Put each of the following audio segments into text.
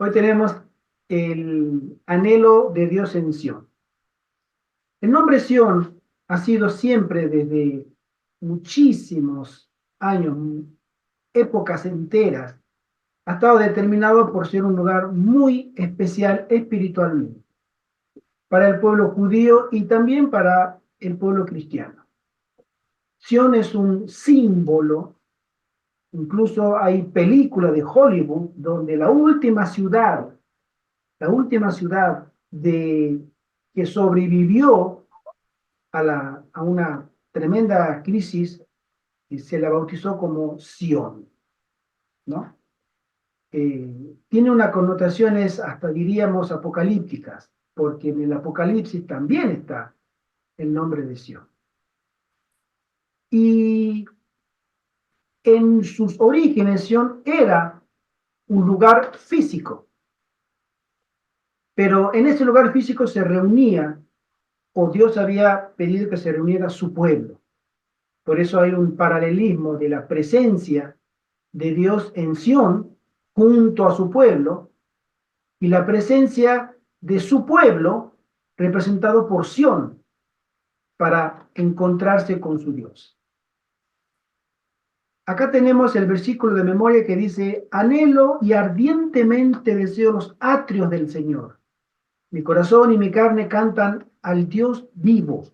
Hoy tenemos el anhelo de Dios en Sión. El nombre Sión ha sido siempre desde muchísimos años, épocas enteras, ha estado determinado por ser un lugar muy especial espiritualmente para el pueblo judío y también para el pueblo cristiano. Sión es un símbolo. Incluso hay películas de Hollywood donde la última ciudad que sobrevivió a una tremenda crisis, y se la bautizó como Sion, ¿no? Tiene unas connotaciones hasta diríamos apocalípticas, porque en el Apocalipsis también está el nombre de Sion. Y en sus orígenes Sion era un lugar físico, pero en ese lugar físico se reunía, o Dios había pedido que se reuniera su pueblo. Por eso hay un paralelismo de la presencia de Dios en Sión junto a su pueblo y la presencia de su pueblo representado por Sión para encontrarse con su Dios. Acá tenemos el versículo de memoria que dice: anhelo y ardientemente deseo los atrios del Señor. Mi corazón y mi carne cantan al Dios vivo.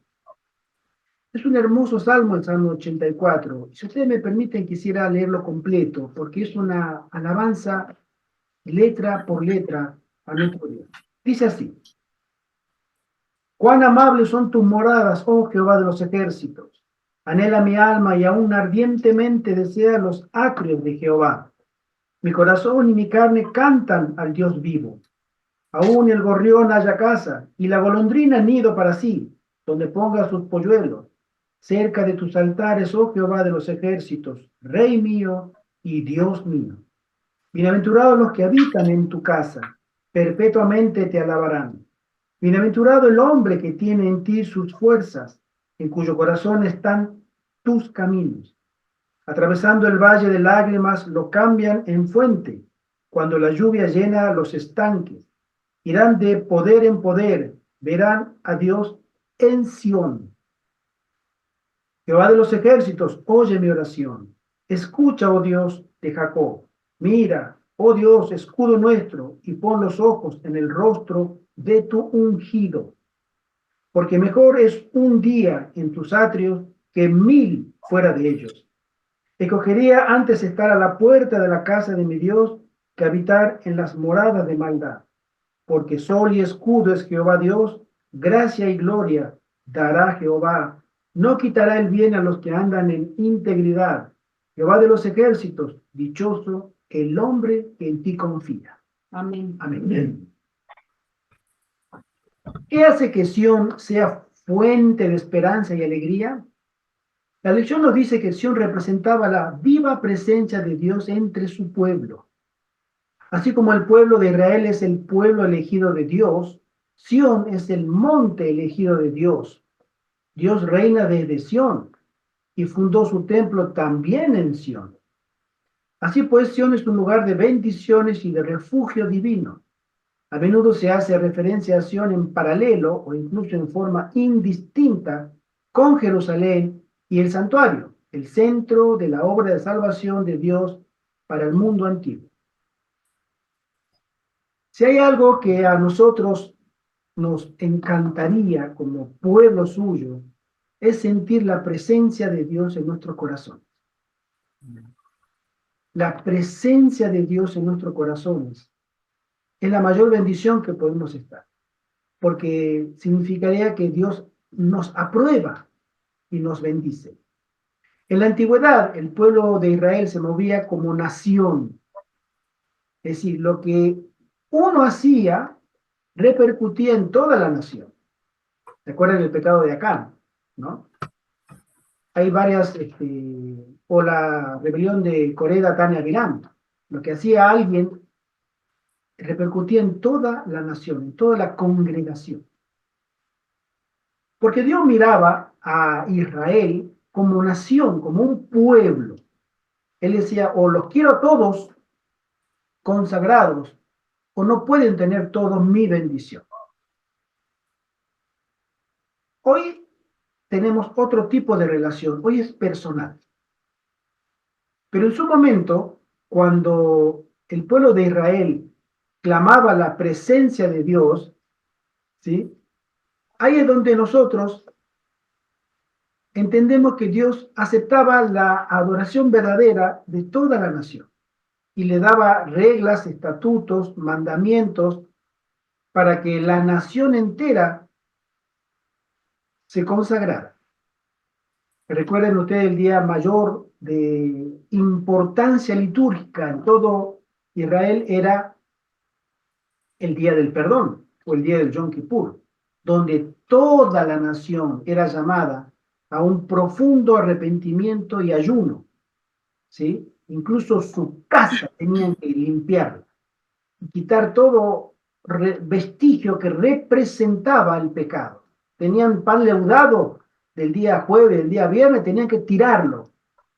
Es un hermoso salmo, el Salmo 84. Si ustedes me permiten, quisiera leerlo completo, porque es una alabanza letra por letra a nuestro Dios. Dice así: cuán amables son tus moradas, oh Jehová de los ejércitos. Anhela mi alma y aún ardientemente desea los atrios de Jehová. Mi corazón y mi carne cantan al Dios vivo. Aún el gorrión haya casa y la golondrina nido para sí, donde ponga sus polluelos. Cerca de tus altares, oh Jehová de los ejércitos, Rey mío y Dios mío. Bienaventurados los que habitan en tu casa, perpetuamente te alabarán. Bienaventurado el hombre que tiene en ti sus fuerzas, en cuyo corazón están tus caminos. Atravesando el valle de lágrimas, lo cambian en fuente, cuando la lluvia llena los estanques. Irán de poder en poder, verán a Dios en Sión. Jehová de los ejércitos, oye mi oración. Escucha, oh Dios de Jacob. Mira, oh Dios, escudo nuestro, y pon los ojos en el rostro de tu ungido. Porque mejor es un día en tus atrios que 1000 fuera de ellos. Escogería antes estar a la puerta de la casa de mi Dios que habitar en las moradas de maldad. Porque sol y escudo es Jehová Dios, gracia y gloria dará Jehová. No quitará el bien a los que andan en integridad. Jehová de los ejércitos, dichoso el hombre que en ti confía. Amén. Amén. ¿Qué hace que Sión sea fuente de esperanza y alegría? La lección nos dice que Sión representaba la viva presencia de Dios entre su pueblo. Así como el pueblo de Israel es el pueblo elegido de Dios, Sión es el monte elegido de Dios. Dios reina desde Sión y fundó su templo también en Sión. Así pues, Sión es un lugar de bendiciones y de refugio divino. A menudo se hace referencia a Sión en paralelo o incluso en forma indistinta con Jerusalén y el santuario, el centro de la obra de salvación de Dios para el mundo antiguo. Si hay algo que a nosotros nos encantaría como pueblo suyo, es sentir la presencia de Dios en nuestro corazón. La presencia de Dios en nuestros corazones es la mayor bendición que podemos estar, porque significaría que Dios nos aprueba y nos bendice. En la antigüedad, el pueblo de Israel se movía como nación, es decir, lo que uno hacía repercutía en toda la nación. ¿Recuerdan el pecado de Acán? ¿No? Hay varias, o la rebelión de Coré, Datán y Abiram. Lo que hacía alguien repercutía en toda la nación, en toda la congregación. Porque Dios miraba a Israel como nación, como un pueblo. Él decía: o los quiero a todos consagrados, o no pueden tener todos mi bendición. Hoy tenemos otro tipo de relación, hoy es personal. Pero en su momento, cuando el pueblo de Israel clamaba la presencia de Dios, ¿sí? Ahí es donde nosotros entendemos que Dios aceptaba la adoración verdadera de toda la nación y le daba reglas, estatutos, mandamientos para que la nación entera se consagrara. Recuerden ustedes el día mayor de importancia litúrgica en todo Israel era el día del perdón o el día del Yom Kippur, donde toda la nación era llamada a un profundo arrepentimiento y ayuno, ¿sí? Incluso su casa tenían que limpiarla y quitar todo vestigio que representaba el pecado. Tenían pan leudado del día jueves, del día viernes, tenían que tirarlo.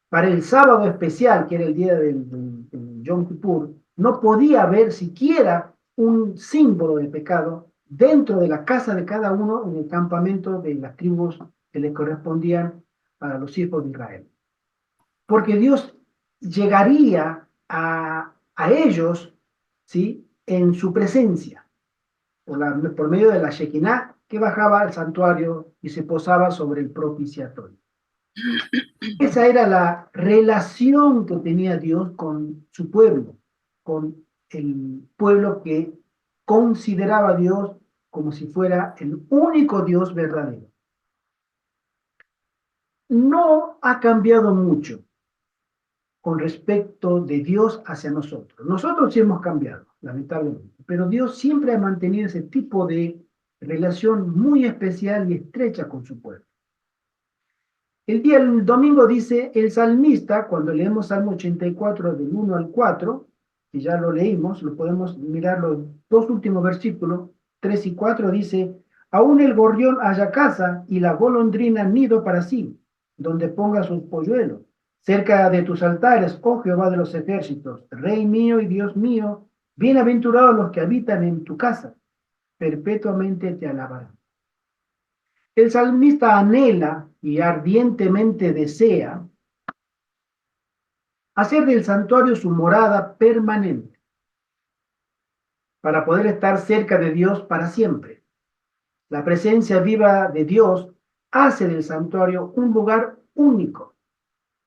Para el sábado especial, que era el día del Yom Kippur, no podía haber siquiera un símbolo de pecado dentro de la casa de cada uno en el campamento de las tribus que le correspondían a los hijos de Israel. Porque Dios llegaría a ellos, ¿sí? En su presencia, por medio de la Shekinah que bajaba al santuario y se posaba sobre el propiciatorio. Esa era la relación que tenía Dios con su pueblo, con el pueblo que consideraba a Dios como si fuera el único Dios verdadero. No ha cambiado mucho con respecto de Dios hacia nosotros. Nosotros sí hemos cambiado, lamentablemente, pero Dios siempre ha mantenido ese tipo de relación muy especial y estrecha con su pueblo. El domingo dice el salmista, cuando leemos Salmo 84 del 1 al 4, que ya lo leímos, lo podemos mirar los dos últimos versículos, 3 y 4, dice, aún el gorrión haya casa y la golondrina nido para sí, donde ponga sus polluelos. Cerca de tus altares, oh Jehová de los ejércitos, Rey mío y Dios mío, bienaventurados los que habitan en tu casa, perpetuamente te alabarán. El salmista anhela y ardientemente desea hacer del santuario su morada permanente para poder estar cerca de Dios para siempre. La presencia viva de Dios hace del santuario un lugar único.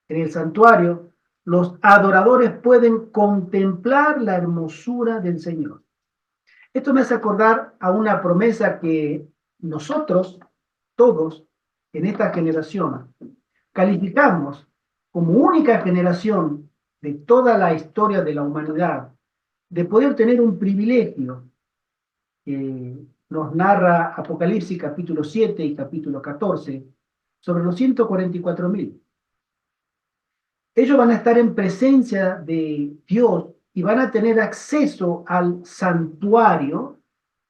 En el santuario, los adoradores pueden contemplar la hermosura del Señor. Esto me hace acordar a una promesa que nosotros, todos, en esta generación, calificamos como única generación de toda la historia de la humanidad de poder tener un privilegio que nos narra Apocalipsis capítulo 7 y capítulo 14 sobre los 144.000. Ellos van a estar en presencia de Dios y van a tener acceso al santuario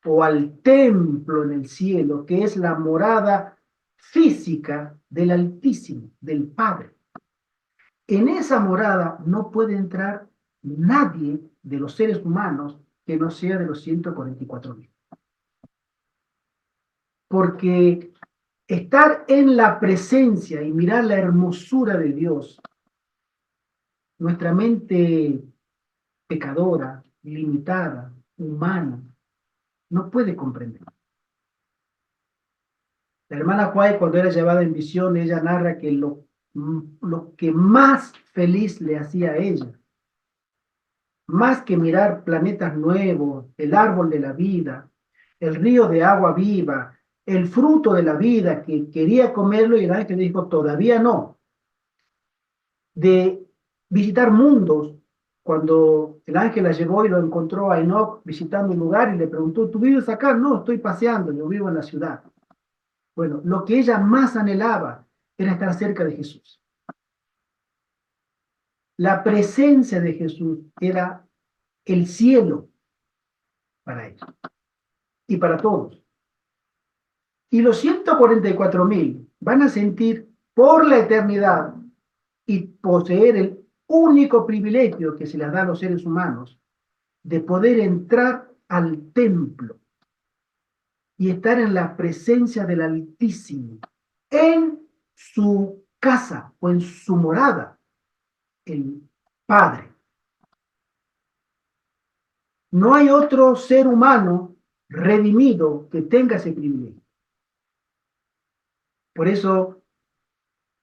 o al templo en el cielo, que es la morada física del Altísimo, del Padre. En esa morada no puede entrar nadie de los seres humanos que no sea de los 144.000. Porque estar en la presencia y mirar la hermosura de Dios, nuestra mente pecadora, limitada, humana, no puede comprender. La hermana Juárez, cuando era llevada en visión, ella narra que lo que más feliz le hacía a ella, más que mirar planetas nuevos, el árbol de la vida, el río de agua viva, el fruto de la vida, que quería comerlo y el ángel le dijo, todavía no, de visitar mundos, cuando el ángel la llevó y lo encontró a Enoch visitando un lugar y le preguntó, ¿tú vives acá? No, estoy paseando, yo vivo en la ciudad. Bueno, lo que ella más anhelaba era estar cerca de Jesús. La presencia de Jesús era el cielo para ella y para todos. Y los 144.000 van a sentir por la eternidad y poseer el único privilegio que se les da a los seres humanos de poder entrar al templo y estar en la presencia del Altísimo, en su casa o en su morada, el Padre. No hay otro ser humano redimido que tenga ese privilegio. Por eso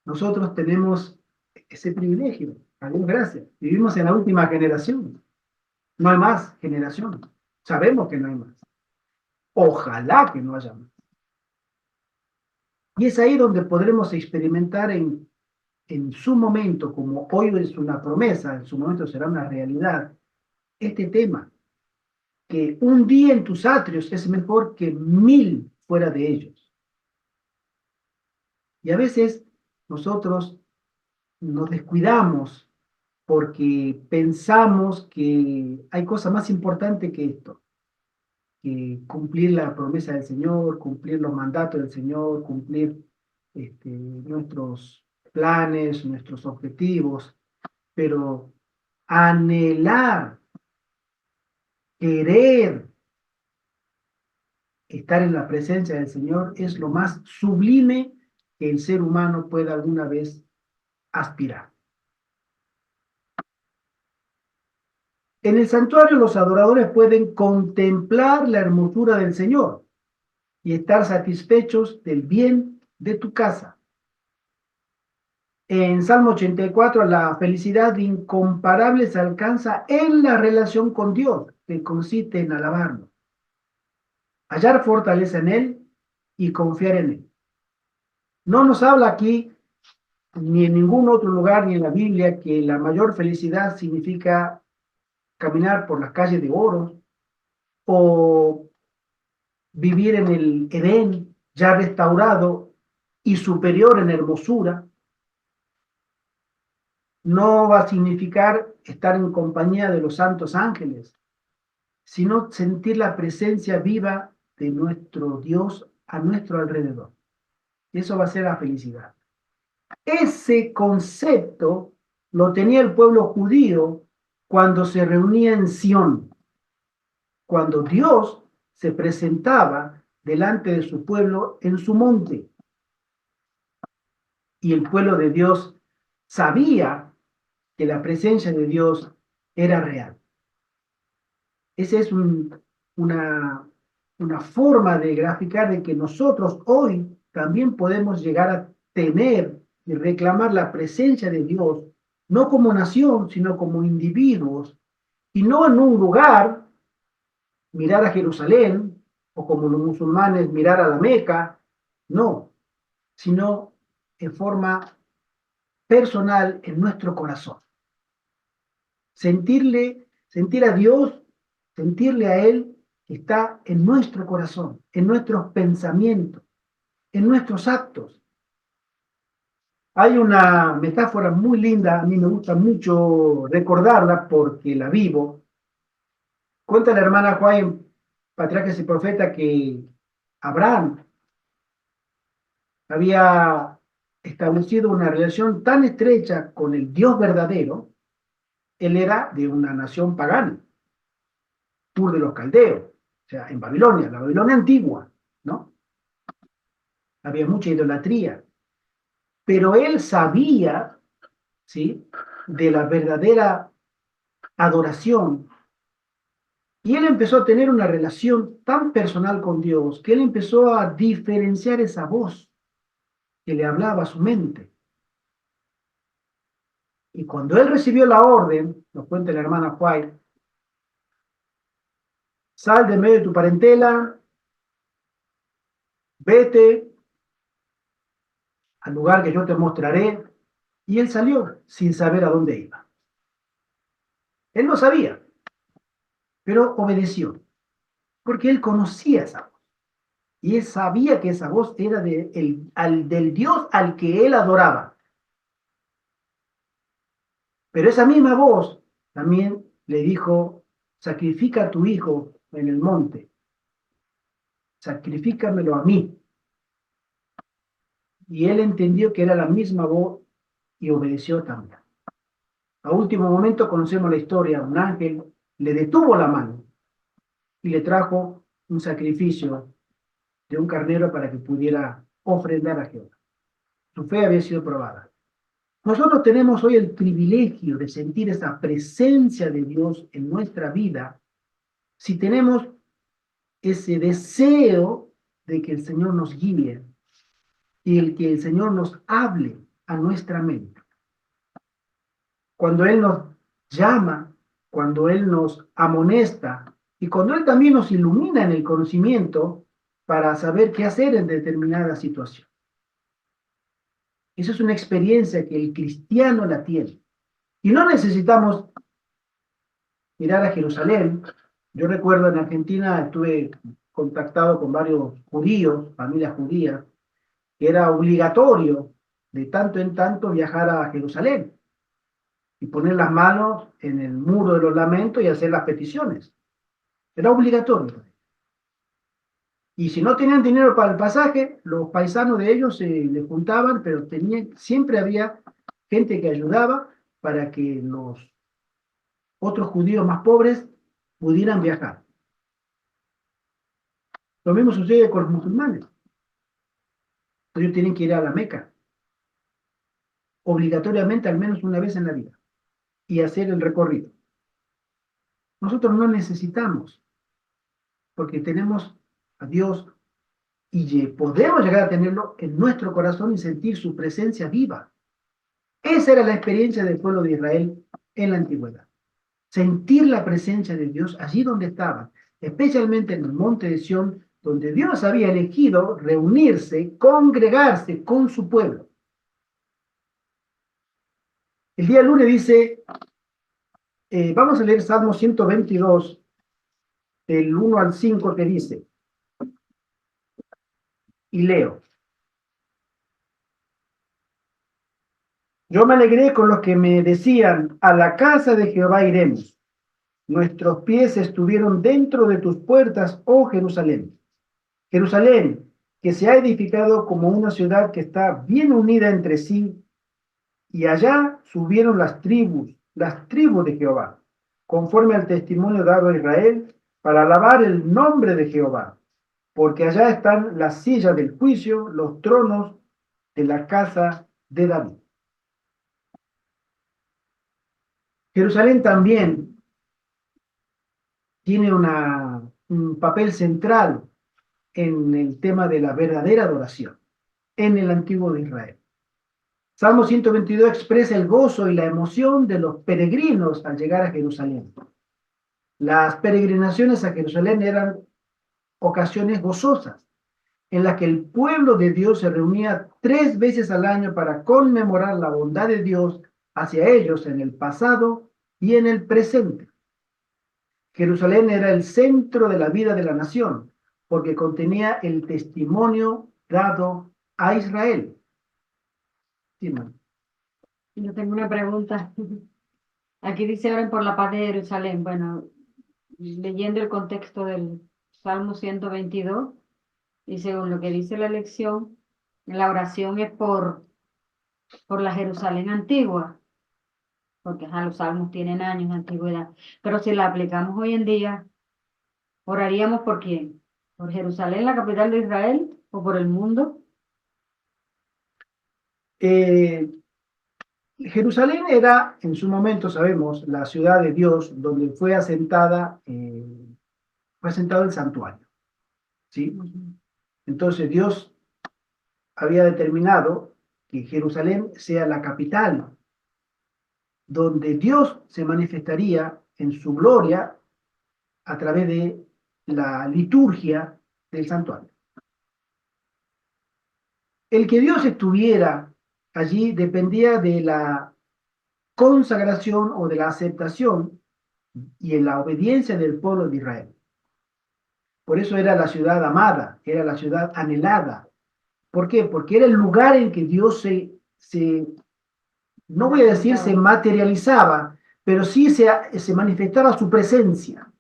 nosotros tenemos ese privilegio. A Dios gracias. Vivimos en la última generación. No hay más generación. Sabemos que no hay más. Ojalá que no haya más. Y es ahí donde podremos experimentar en su momento, como hoy es una promesa, en su momento será una realidad, este tema, que un día en tus atrios es mejor que 1000 fuera de ellos. Y a veces nosotros nos descuidamos porque pensamos que hay cosas más importantes que esto, que cumplir la promesa del Señor, cumplir los mandatos del Señor, cumplir nuestros planes, nuestros objetivos, pero anhelar, querer estar en la presencia del Señor es lo más sublime que el ser humano pueda alguna vez aspirar. En el santuario los adoradores pueden contemplar la hermosura del Señor y estar satisfechos del bien de tu casa. En Salmo 84, la felicidad incomparable se alcanza en la relación con Dios, que consiste en alabarlo, hallar fortaleza en Él y confiar en Él. No nos habla aquí, ni en ningún otro lugar, ni en la Biblia, que la mayor felicidad significa caminar por las calles de oro o vivir en el Edén ya restaurado y superior en hermosura. No va a significar estar en compañía de los santos ángeles, sino sentir la presencia viva de nuestro Dios a nuestro alrededor. Eso va a ser la felicidad. Ese concepto lo tenía el pueblo judío cuando se reunía en Sión, cuando Dios se presentaba delante de su pueblo en su monte. Y el pueblo de Dios sabía que la presencia de Dios era real. Esa es una forma de graficar de que nosotros hoy también podemos llegar a tener y reclamar la presencia de Dios, no como nación, sino como individuos, y no en un lugar, mirar a Jerusalén, o como los musulmanes, mirar a la Meca, no, sino en forma personal en nuestro corazón. Sentir a Dios, sentirle a Él que está en nuestro corazón, en nuestros pensamientos, en nuestros actos. Hay una metáfora muy linda, a mí me gusta mucho recordarla porque la vivo. Cuenta la hermana Juan, Patriarcas y Profeta, que Abraham había establecido una relación tan estrecha con el Dios verdadero. Él era de una nación pagana, Ur de los Caldeos, o sea, en Babilonia, la Babilonia antigua, ¿no? Había mucha idolatría, pero él sabía, ¿sí?, de la verdadera adoración, y él empezó a tener una relación tan personal con Dios que él empezó a diferenciar esa voz que le hablaba a su mente. Y cuando él recibió la orden, nos cuenta la hermana White, sal de medio de tu parentela, vete al lugar que yo te mostraré. Y él salió sin saber a dónde iba. Él no sabía, pero obedeció, porque él conocía esa voz. Y él sabía que esa voz era del Dios al que él adoraba. Pero esa misma voz también le dijo, sacrifica a tu hijo en el monte, sacrifícamelo a mí. Y él entendió que era la misma voz y obedeció también. A último momento conocemos la historia, un ángel le detuvo la mano y le trajo un sacrificio de un carnero para que pudiera ofrendar a Jehová. Su fe había sido probada. Nosotros tenemos hoy el privilegio de sentir esa presencia de Dios en nuestra vida si tenemos ese deseo de que el Señor nos guíe y el que el Señor nos hable a nuestra mente. Cuando Él nos llama, cuando Él nos amonesta y cuando Él también nos ilumina en el conocimiento para saber qué hacer en determinada situación. Esa es una experiencia que el cristiano la tiene. Y no necesitamos mirar a Jerusalén. Yo recuerdo en Argentina estuve contactado con varios judíos, familias judías, que era obligatorio de tanto en tanto viajar a Jerusalén y poner las manos en el muro de los lamentos y hacer las peticiones. Era obligatorio. Y si no tenían dinero para el pasaje, los paisanos de ellos se les juntaban, pero siempre había gente que ayudaba para que los otros judíos más pobres pudieran viajar. Lo mismo sucede con los musulmanes. Ellos tienen que ir a la Meca, obligatoriamente al menos una vez en la vida, y hacer el recorrido. Nosotros no necesitamos, porque tenemos a Dios y podemos llegar a tenerlo en nuestro corazón y sentir su presencia viva. Esa era la experiencia del pueblo de Israel en la antigüedad. Sentir la presencia de Dios allí donde estaban, especialmente en el monte de Sión, donde Dios había elegido reunirse, congregarse con su pueblo. El día lunes dice, vamos a leer Salmo 122, del 1 al 5, que dice, y leo. Yo me alegré con los que me decían, a la casa de Jehová iremos. Nuestros pies estuvieron dentro de tus puertas, oh Jerusalén. Jerusalén, que se ha edificado como una ciudad que está bien unida entre sí, y allá subieron las tribus de Jehová, conforme al testimonio dado a Israel, para alabar el nombre de Jehová, porque allá están las sillas del juicio, los tronos de la casa de David. Jerusalén también tiene un papel central en el tema de la verdadera adoración en el antiguo de Israel. Salmo 122 expresa el gozo y la emoción de los peregrinos al llegar a Jerusalén. Las peregrinaciones a Jerusalén eran ocasiones gozosas, en las que el pueblo de Dios se reunía 3 veces al año para conmemorar la bondad de Dios hacia ellos en el pasado y en el presente. Jerusalén era el centro de la vida de la nación, porque contenía el testimonio dado a Israel. Sí, Yo tengo una pregunta. Aquí dice oren por la paz de Jerusalén. Bueno, leyendo el contexto del Salmo 122 y según lo que dice la lección, la oración es por la Jerusalén antigua, porque los salmos tienen años de antigüedad. Pero si la aplicamos hoy en día, ¿oraríamos por quién? ¿Por Jerusalén, la capital de Israel, o por el mundo? Eh, Jerusalén era, en su momento, sabemos, la ciudad de Dios, donde fue asentado el santuario, ¿sí? Entonces Dios había determinado que Jerusalén sea la capital, donde Dios se manifestaría en su gloria a través de la liturgia del santuario. El que Dios estuviera allí dependía de la consagración o de la aceptación y en la obediencia del pueblo de Israel. Por eso era la ciudad amada, era la ciudad anhelada. ¿Por qué? Porque era el lugar en que Dios no voy a decir se materializaba, pero sí se manifestaba su presencia.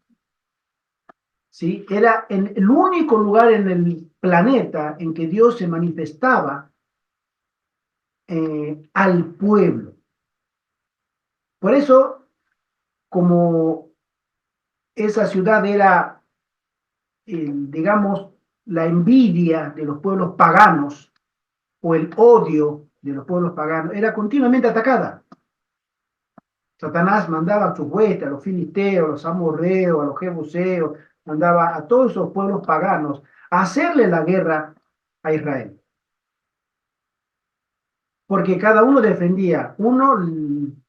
¿Sí? Era el único lugar en el planeta en que Dios se manifestaba al pueblo. Por eso, como esa ciudad era digamos, la envidia de los pueblos paganos o el odio de los pueblos paganos era continuamente atacada. Satanás mandaba a sus huestes, a los filisteos, a los amorreos, a los jebuseos, mandaba a todos esos pueblos paganos a hacerle la guerra a Israel. Porque cada uno defendía, uno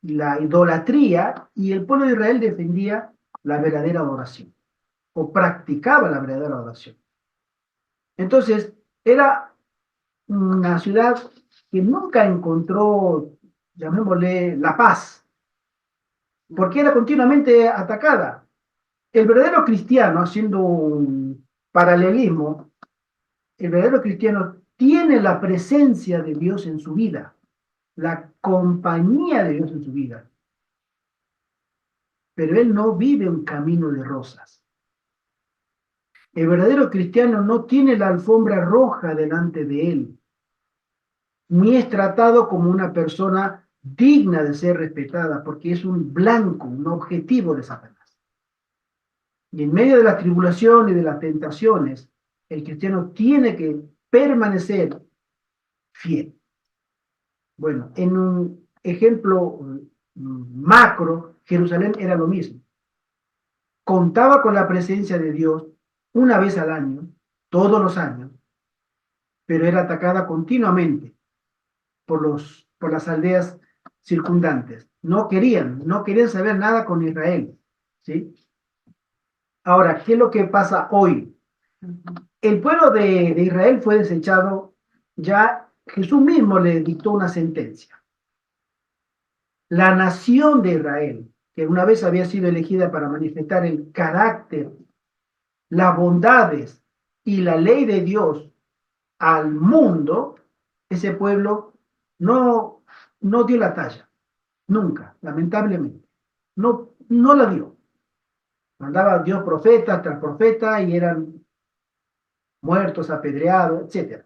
la idolatría y el pueblo de Israel defendía la verdadera adoración o practicaba la verdadera adoración. Entonces, era una ciudad que nunca encontró, llamémosle, la paz, porque era continuamente atacada. El verdadero cristiano, haciendo un paralelismo, el verdadero cristiano tiene la presencia de Dios en su vida, la compañía de Dios en su vida, pero él no vive un camino de rosas. El verdadero cristiano no tiene la alfombra roja delante de él, ni es tratado como una persona digna de ser respetada, porque es un blanco, un objetivo de Satanás. Y en medio de la tribulación y de las tentaciones, el cristiano tiene que permanecer fiel. Bueno, en un ejemplo macro, Jerusalén era lo mismo. Contaba con la presencia de Dios una vez al año, todos los años, pero era atacada continuamente por las aldeas circundantes. No querían saber nada con Israel, ¿sí? Ahora, ¿qué es lo que pasa hoy? El pueblo de Israel fue desechado, ya Jesús mismo le dictó una sentencia. La nación de Israel, que una vez había sido elegida para manifestar el carácter, las bondades y la ley de Dios al mundo, ese pueblo no dio la talla, nunca, lamentablemente. No la dio. Mandaba Dios profeta tras profeta y eran muertos, apedreados, etc.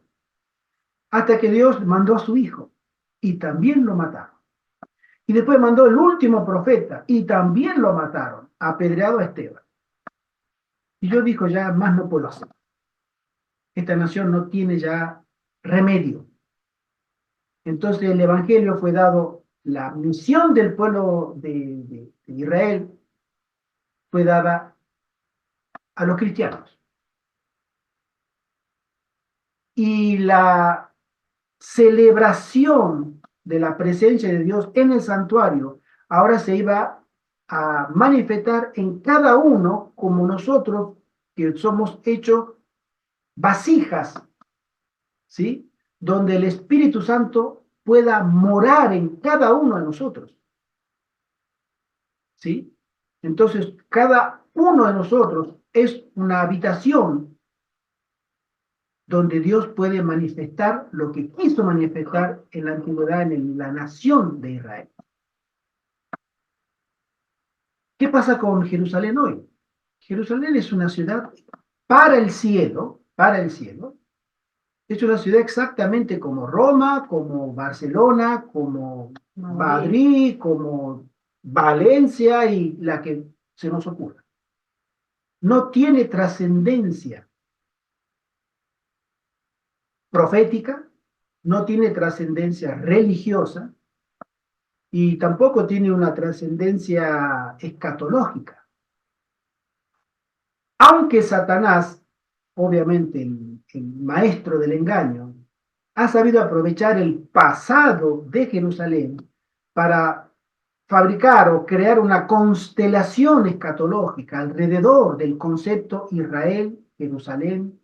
Hasta que Dios mandó a su hijo y también lo mataron. Y después mandó el último profeta y también lo mataron, apedreado a Esteban. Y yo dijo, ya más no puedo hacer. Esta nación no tiene ya remedio. Entonces el Evangelio fue dado, la misión del pueblo de Israel fue dada a los cristianos. Y la celebración de la presencia de Dios en el santuario ahora se iba a manifestar en cada uno como nosotros que somos hechos vasijas, ¿sí? Donde el Espíritu Santo pueda morar en cada uno de nosotros, ¿sí? Entonces, cada uno de nosotros es una habitación donde Dios puede manifestar lo que quiso manifestar en la antigüedad en la nación de Israel. ¿Qué pasa con Jerusalén hoy? Jerusalén es una ciudad para el cielo, para el cielo. Es una ciudad exactamente como Roma, como Barcelona, como Madrid, como Valencia y la que se nos ocurra. No tiene trascendencia profética, no tiene trascendencia religiosa y tampoco tiene una trascendencia escatológica. Aunque Satanás, obviamente el maestro del engaño, ha sabido aprovechar el pasado de Jerusalén para fabricar o crear una constelación escatológica alrededor del concepto Israel, Jerusalén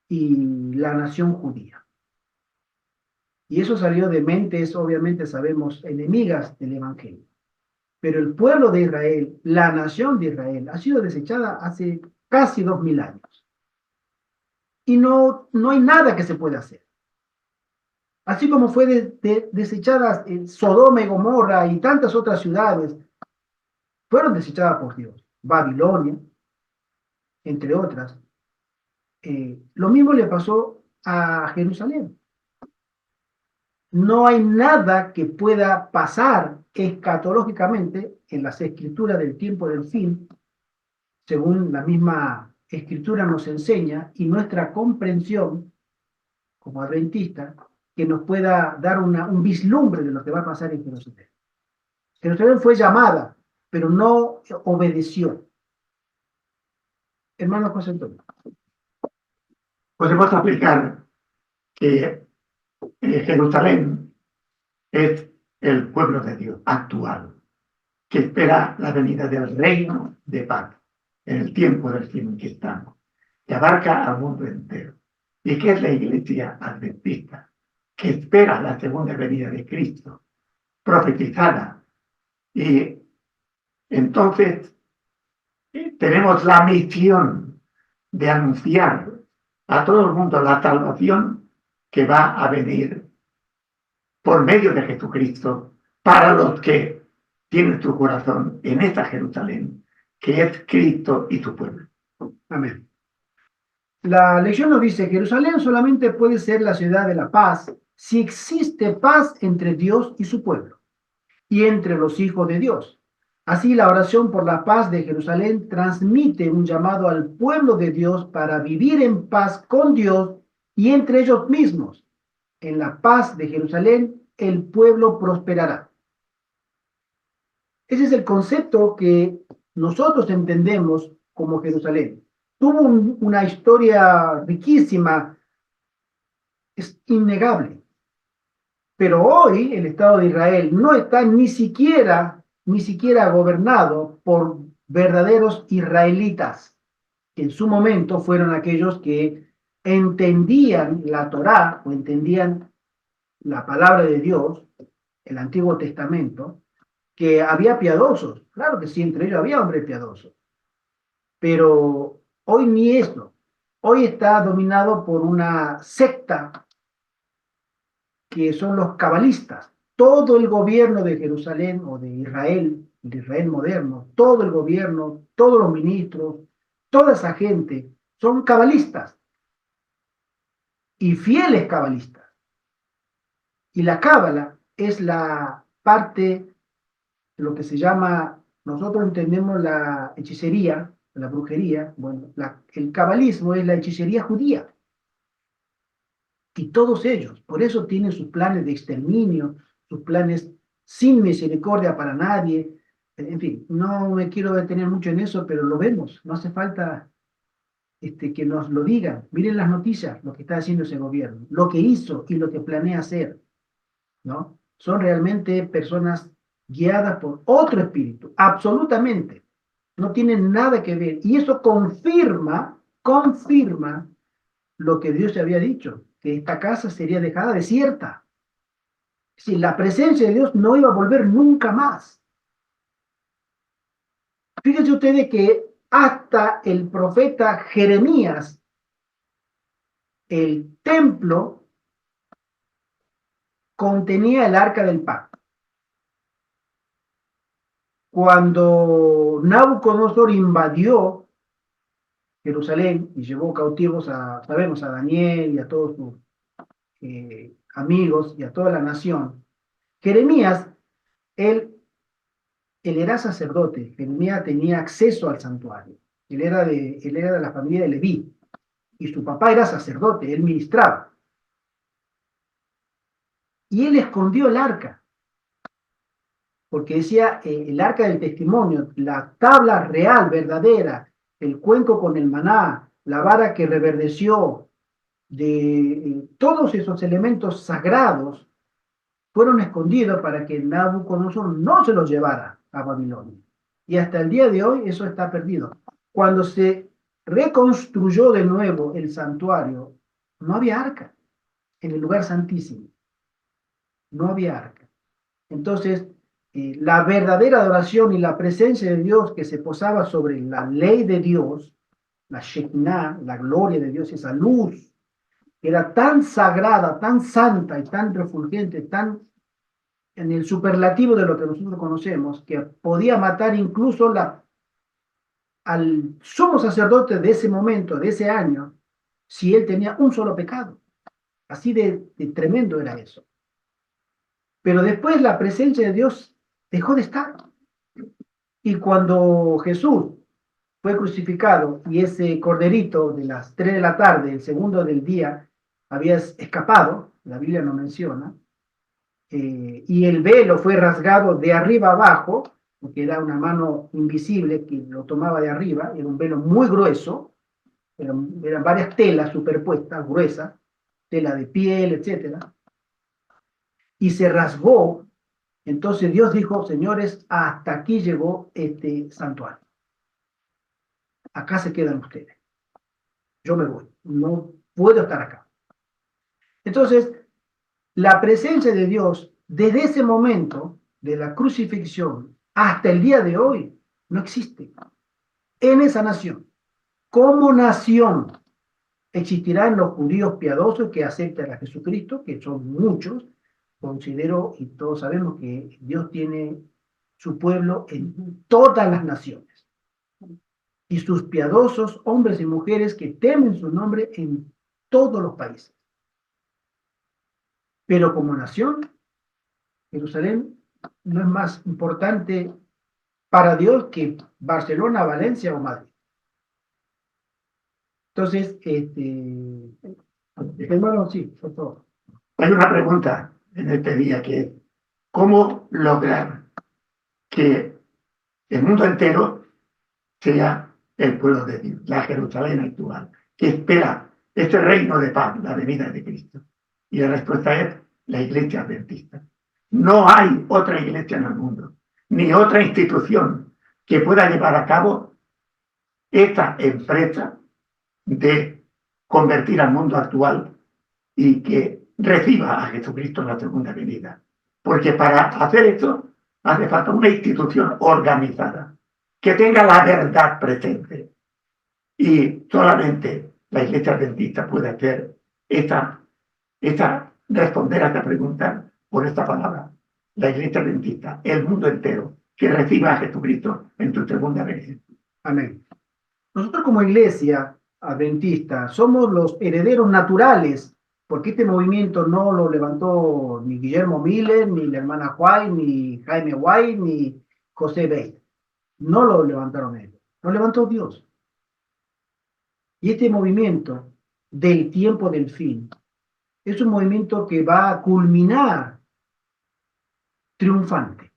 y la nación judía. Y eso salió de mentes, obviamente sabemos, enemigas del Evangelio. Pero el pueblo de Israel, la nación de Israel, ha sido desechada hace casi 2000 años. Y no hay nada que se pueda hacer. Así como fue desechada Sodoma y Gomorra y tantas otras ciudades, fueron desechadas por Dios. Babilonia, entre otras. Lo mismo le pasó a Jerusalén. No hay nada que pueda pasar escatológicamente en las escrituras del tiempo del fin, según la misma Escritura nos enseña y nuestra comprensión como adventista que nos pueda dar un vislumbre de lo que va a pasar en Jerusalén. Jerusalén fue llamada, pero no obedeció. Hermano José Antonio. Podemos aplicar que Jerusalén es el pueblo de Dios actual, que espera la venida del reino de paz en el tiempo del fin en que estamos, que abarca al mundo entero, y que es la iglesia adventista, que espera la segunda venida de Cristo, profetizada. Y entonces tenemos la misión de anunciar a todo el mundo la salvación que va a venir por medio de Jesucristo para los que tienen su corazón en esa Jerusalén, que es Cristo y su pueblo. Amén. La lección nos dice, Jerusalén solamente puede ser la ciudad de la paz si existe paz entre Dios y su pueblo y entre los hijos de Dios. Así, la oración por la paz de Jerusalén transmite un llamado al pueblo de Dios para vivir en paz con Dios y entre ellos mismos. En la paz de Jerusalén, el pueblo prosperará. Ese es el concepto que nosotros entendemos como Jerusalén. Tuvo una historia riquísima, es innegable. Pero hoy el Estado de Israel no está ni siquiera gobernado por verdaderos israelitas, que en su momento fueron aquellos que entendían la Torá o entendían la palabra de Dios, el Antiguo Testamento, que había piadosos. Claro que sí, entre ellos había hombres piadosos. Pero hoy ni esto. Hoy está dominado por una secta que son los cabalistas. Todo el gobierno de Jerusalén o de Israel moderno, todo el gobierno, todos los ministros, toda esa gente son cabalistas y fieles cabalistas. Y la cábala es la parte de lo que se llama, nosotros entendemos la hechicería, la brujería, bueno, el cabalismo es la hechicería judía. Y todos ellos, por eso tienen sus planes de exterminio, sus planes sin misericordia para nadie. En fin, no me quiero detener mucho en eso, pero lo vemos. No hace falta que nos lo digan. Miren las noticias, lo que está haciendo ese gobierno, lo que hizo y lo que planea hacer, ¿no? Son realmente personas guiadas por otro espíritu, absolutamente. No tienen nada que ver. Y eso confirma lo que Dios había dicho, que esta casa sería dejada desierta. Si la presencia de Dios no iba a volver nunca más. Fíjense ustedes que hasta el profeta Jeremías, el templo contenía el arca del pacto. Cuando Nabucodonosor invadió Jerusalén y llevó cautivos sabemos, a Daniel y a todos sus amigos y a toda la nación, Jeremías, él era sacerdote, Jeremías tenía acceso al santuario, él era de la familia de Leví, y su papá era sacerdote, él ministraba. Y él escondió el arca, porque decía, el arca del testimonio, la tabla real, verdadera, el cuenco con el maná, la vara que reverdeció, de todos esos elementos sagrados, fueron escondidos para que Nabucodonosor no se los llevara a Babilonia. Y hasta el día de hoy eso está perdido. Cuando se reconstruyó de nuevo el santuario, no había arca en el lugar santísimo. No había arca. Entonces, la verdadera adoración y la presencia de Dios que se posaba sobre la ley de Dios, la Shekinah, la gloria de Dios, esa luz, que era tan sagrada, tan santa y tan refulgente, tan en el superlativo de lo que nosotros conocemos, que podía matar incluso al sumo sacerdote de ese momento, de ese año, si él tenía un solo pecado. Así de tremendo era eso. Pero después la presencia de Dios dejó de estar. Y cuando Jesús fue crucificado y ese corderito de las 3 de la tarde, el segundo del día, había escapado, la Biblia no menciona, y el velo fue rasgado de arriba abajo, porque era una mano invisible que lo tomaba de arriba, era un velo muy grueso, eran varias telas superpuestas, gruesas, tela de piel, etcétera, y se rasgó. Entonces Dios dijo, señores, hasta aquí llegó este santuario. Acá se quedan ustedes. Yo me voy. No puedo estar acá. Entonces, la presencia de Dios, desde ese momento de la crucifixión hasta el día de hoy, no existe en esa nación. Como nación, existirán los judíos piadosos que aceptan a Jesucristo, que son muchos. Considero y todos sabemos que Dios tiene su pueblo en todas las naciones y sus piadosos hombres y mujeres que temen su nombre en todos los países. Pero como nación, Jerusalén no es más importante para Dios que Barcelona, Valencia o Madrid. Entonces, hermano, sí, por favor. Hay una pregunta en este día que es, ¿cómo lograr que el mundo entero sea el pueblo de Dios, la Jerusalén actual, que espera este reino de paz, la venida de Cristo? Y la respuesta es la iglesia adventista. No hay otra iglesia en el mundo, ni otra institución que pueda llevar a cabo esta empresa de convertir al mundo actual y que reciba a Jesucristo en la segunda venida. Porque para hacer esto hace falta una institución organizada, que tenga la verdad presente. Y solamente la iglesia adventista puede hacer responder a esta pregunta por esta palabra. La iglesia adventista, el mundo entero, que reciba a Jesucristo en su segunda venida. Amén. Nosotros como iglesia adventista somos los herederos naturales, porque este movimiento no lo levantó ni Guillermo Miller, ni la hermana White, ni Jaime White, ni José Bey. No lo levantaron ellos, lo levantó Dios. Y este movimiento del tiempo del fin es un movimiento que va a culminar triunfante.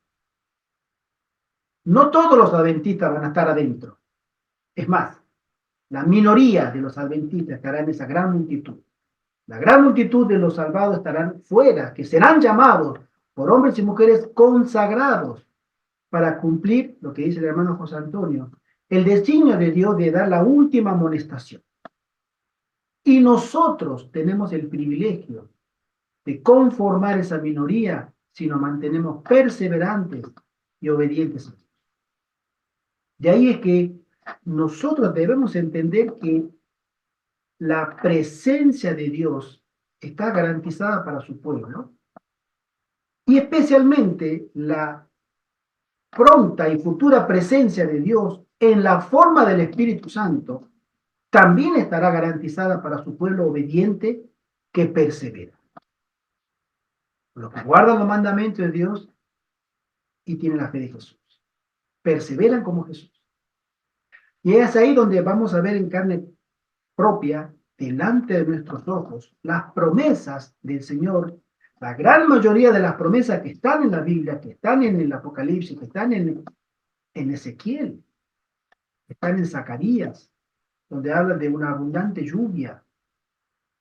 No todos los adventistas van a estar adentro. Es más, la minoría de los adventistas estará en esa gran multitud. La gran multitud de los salvados estarán fuera, que serán llamados por hombres y mujeres consagrados para cumplir lo que dice el hermano José Antonio, el designio de Dios de dar la última amonestación. Y nosotros tenemos el privilegio de conformar esa minoría si nos mantenemos perseverantes y obedientes. De ahí es que nosotros debemos entender que la presencia de Dios está garantizada para su pueblo y especialmente la pronta y futura presencia de Dios en la forma del Espíritu Santo también estará garantizada para su pueblo obediente que persevera. Los que guardan los mandamientos de Dios y tienen la fe de Jesús. Perseveran como Jesús. Y es ahí donde vamos a ver en carne propia, delante de nuestros ojos, las promesas del Señor, la gran mayoría de las promesas que están en la Biblia, que están en el Apocalipsis, que están en Ezequiel, que están en Zacarías, donde hablan de una abundante lluvia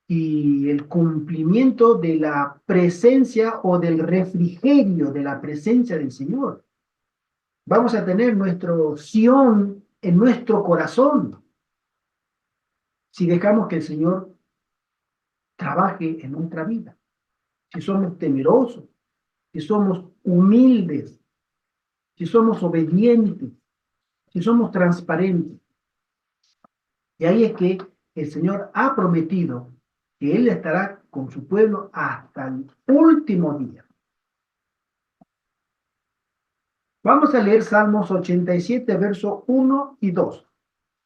y el cumplimiento de la presencia o del refrigerio de la presencia del Señor. Vamos a tener nuestro Sión en nuestro corazón si dejamos que el Señor trabaje en nuestra vida, si somos temerosos, si somos humildes, si somos obedientes, si somos transparentes. Y ahí es que el Señor ha prometido que Él estará con su pueblo hasta el último día. Vamos a leer Salmos 87, versos 1 y 2,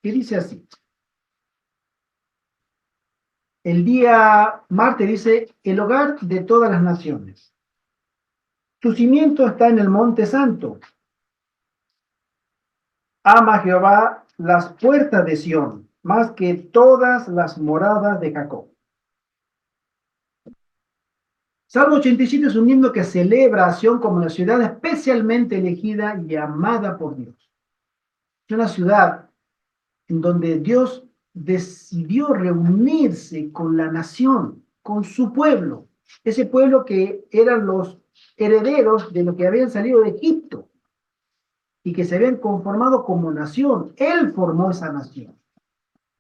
que dice así. El día martes dice, el hogar de todas las naciones. Su cimiento está en el monte santo. Ama a Jehová las puertas de Sión, más que todas las moradas de Jacob. Salmo 87 es un himno que celebra a Sión como una ciudad especialmente elegida y amada por Dios. Es una ciudad en donde Dios decidió reunirse con la nación, con su pueblo, ese pueblo que eran los herederos de lo que habían salido de Egipto y que se habían conformado como nación. Él formó esa nación.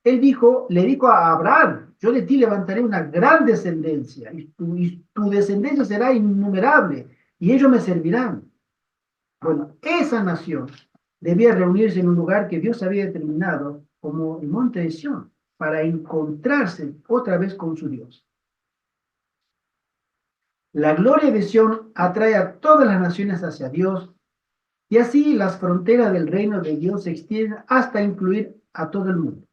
Él le dijo a Abraham, yo de ti levantaré una gran descendencia y tu descendencia será innumerable y ellos me servirán. Bueno, esa nación debía reunirse en un lugar que Dios había determinado como el monte de Sión para encontrarse otra vez con su Dios. La gloria de Sión atrae a todas las naciones hacia Dios y así las fronteras del reino de Dios se extienden hasta incluir a todo el mundo.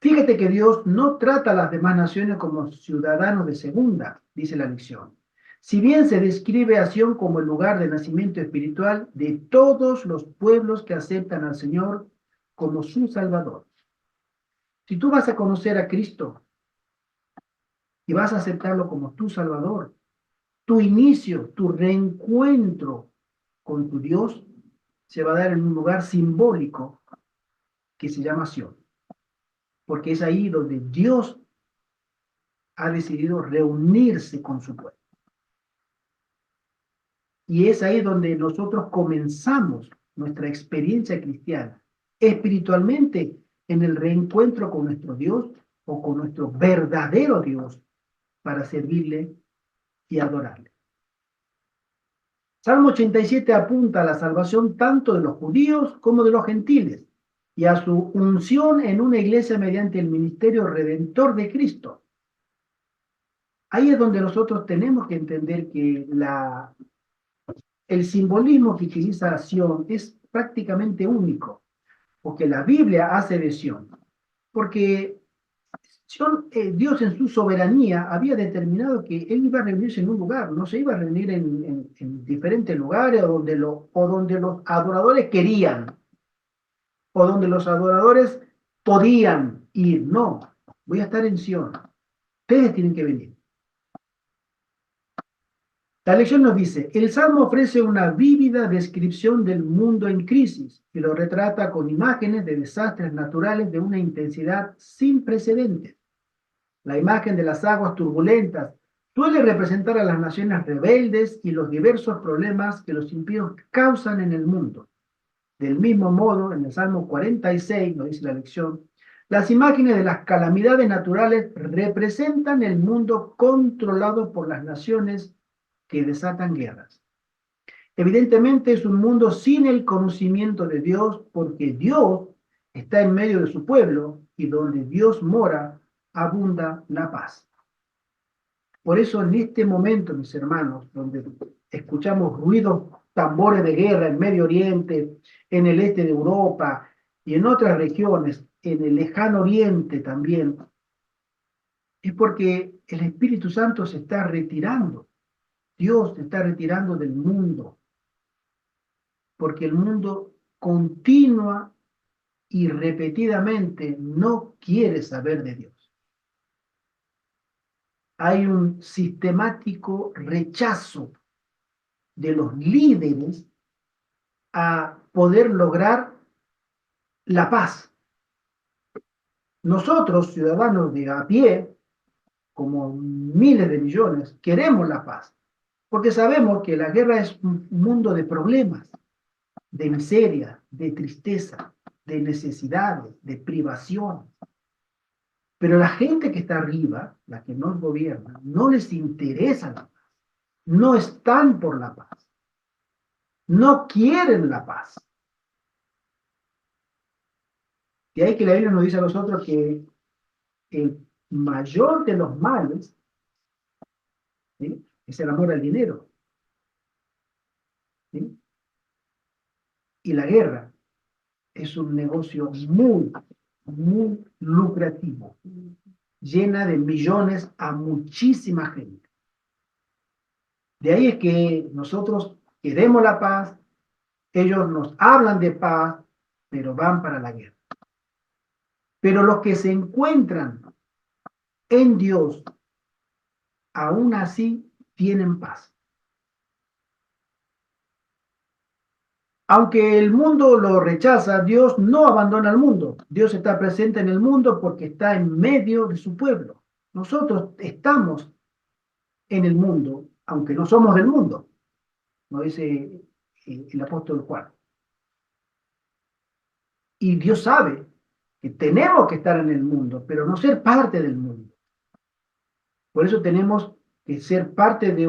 Fíjate que Dios no trata a las demás naciones como ciudadanos de segunda, dice la lección. Si bien se describe a Sión como el lugar de nacimiento espiritual de todos los pueblos que aceptan al Señor como su Salvador. Si tú vas a conocer a Cristo y vas a aceptarlo como tu Salvador, tu inicio, tu reencuentro con tu Dios se va a dar en un lugar simbólico que se llama Sión, porque es ahí donde Dios ha decidido reunirse con su pueblo. Y es ahí donde nosotros comenzamos nuestra experiencia cristiana, espiritualmente en el reencuentro con nuestro Dios o con nuestro verdadero Dios para servirle y adorarle. Salmo 87 apunta a la salvación tanto de los judíos como de los gentiles y a su unción en una iglesia mediante el ministerio redentor de Cristo. Ahí es donde nosotros tenemos que entender que el simbolismo que utiliza Sión es prácticamente único, porque la Biblia hace de Sión, porque Dios en su soberanía había determinado que Él iba a reunirse en un lugar, no se iba a reunir en diferentes lugares o donde los adoradores querían, o donde los adoradores podían ir. No, voy a estar en Sión, ustedes tienen que venir. La lección nos dice, el Salmo ofrece una vívida descripción del mundo en crisis y lo retrata con imágenes de desastres naturales de una intensidad sin precedentes. La imagen de las aguas turbulentas suele representar a las naciones rebeldes y los diversos problemas que los impíos causan en el mundo. Del mismo modo, en el Salmo 46, nos dice la lección, las imágenes de las calamidades naturales representan el mundo controlado por las naciones que desatan guerras. Evidentemente es un mundo sin el conocimiento de Dios, porque Dios está en medio de su pueblo y donde Dios mora, abunda la paz. Por eso en este momento, mis hermanos, donde escuchamos ruidos, tambores de guerra en Medio Oriente, en el este de Europa y en otras regiones, en el lejano Oriente también, es porque el Espíritu Santo se está retirando. Dios se está retirando del mundo, porque el mundo continua y repetidamente no quiere saber de Dios. Hay un sistemático rechazo de los líderes a poder lograr la paz. Nosotros, ciudadanos de a pie, como miles de millones, queremos la paz, porque sabemos que la guerra es un mundo de problemas, de miseria, de tristeza, de necesidades, de privación. Pero la gente que está arriba, la que nos gobierna, no les interesa la paz, no están por la paz, no quieren la paz. Y ahí que la Biblia nos dice a nosotros que el mayor de los males, ¿sí?, es el amor al dinero, ¿sí? Y la guerra es un negocio muy, muy lucrativo, llena de millones a muchísima gente. De ahí es que nosotros queremos la paz, ellos nos hablan de paz, pero van para la guerra. Pero los que se encuentran en Dios, aún así tienen paz. Aunque el mundo lo rechaza, Dios no abandona al mundo. Dios está presente en el mundo porque está en medio de su pueblo. Nosotros estamos en el mundo, aunque no somos del mundo, nos dice el apóstol Juan. Y Dios sabe que tenemos que estar en el mundo, pero no ser parte del mundo. Por eso tenemos que ser parte de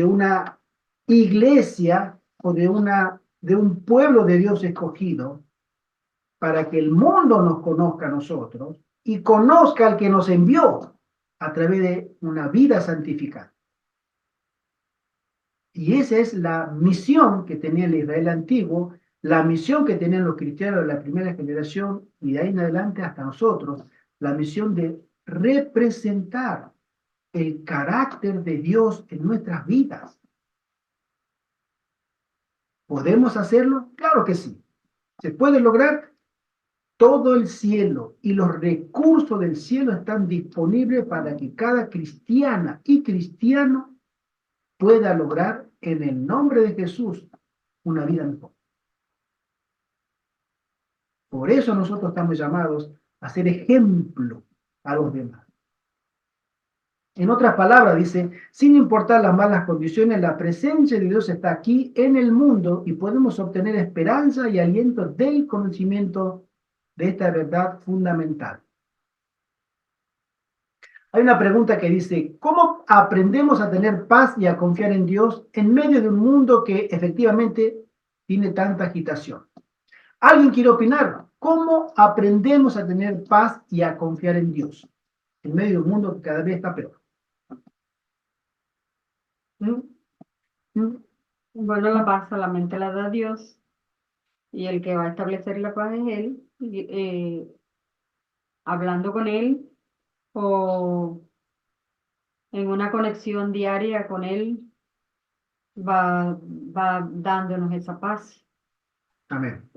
una iglesia o de un pueblo de Dios escogido para que el mundo nos conozca a nosotros y conozca al que nos envió a través de una vida santificada. Y esa es la misión que tenía el Israel antiguo, la misión que tenían los cristianos de la primera generación y de ahí en adelante hasta nosotros, la misión de representar el carácter de Dios en nuestras vidas. ¿Podemos hacerlo? Claro que sí. ¿Se puede lograr? Todo el cielo y los recursos del cielo están disponibles para que cada cristiana y cristiano pueda lograr en el nombre de Jesús una vida mejor. Por eso nosotros estamos llamados a ser ejemplo a los demás. En otras palabras, dice, sin importar las malas condiciones, la presencia de Dios está aquí en el mundo y podemos obtener esperanza y aliento del conocimiento de esta verdad fundamental. Hay una pregunta que dice, ¿cómo aprendemos a tener paz y a confiar en Dios en medio de un mundo que efectivamente tiene tanta agitación? ¿Alguien quiere opinar? ¿Cómo aprendemos a tener paz y a confiar en Dios en medio de un mundo que cada vez está peor? ¿Mm? ¿Mm? Bueno, la paz solamente la da Dios y el que va a establecer la paz es Él, hablando con Él o en una conexión diaria con Él, va dándonos esa paz. Amén.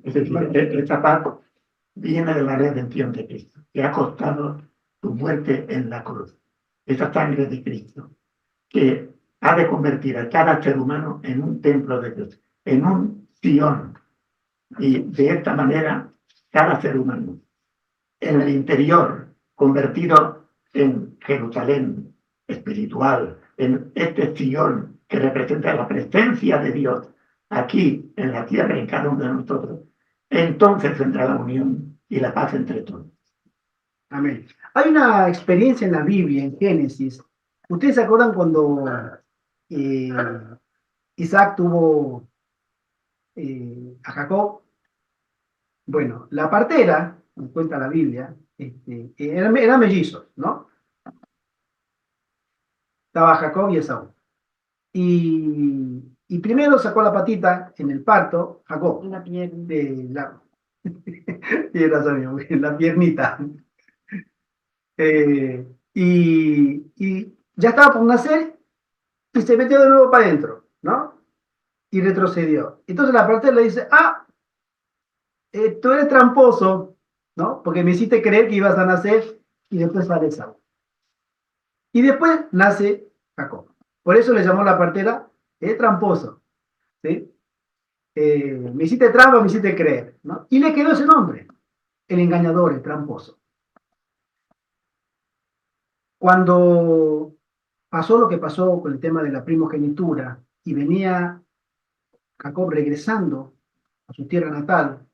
Es decir, esta paz viene de la redención de Cristo, que ha costado su muerte en la cruz. Esa sangre de Cristo, que ha de convertir a cada ser humano en un templo de Dios, en un Sion. Y de esta manera, cada ser humano, en el interior, convertido en Jerusalén espiritual, en este Sion que representa la presencia de Dios aquí en la tierra, en cada uno de nosotros, entonces vendrá la unión y la paz entre todos. Amén. Hay una experiencia en la Biblia, en Génesis. ¿Ustedes se acuerdan cuando eh, Isaac tuvo a Jacob? Bueno, la partera, como cuenta la Biblia, eran mellizos, ¿no? Estaba Jacob y Esaú. Y primero sacó la patita en el parto, Jacob, La pierna. de la, tiene razón, la piernita. Y ya estaba por nacer y se metió de nuevo para adentro, ¿no? Y retrocedió. Entonces la partera le dice, tú eres tramposo, ¿no? Porque me hiciste creer que ibas a nacer y después sale Esaú. Y después nace Jacob. Por eso le llamó la partera tramposo, ¿sí? Me hiciste trampa, me hiciste creer, ¿no? Y le quedó ese nombre, el engañador, el tramposo. Cuando pasó lo que pasó con el tema de la primogenitura y venía Jacob regresando a su tierra natal,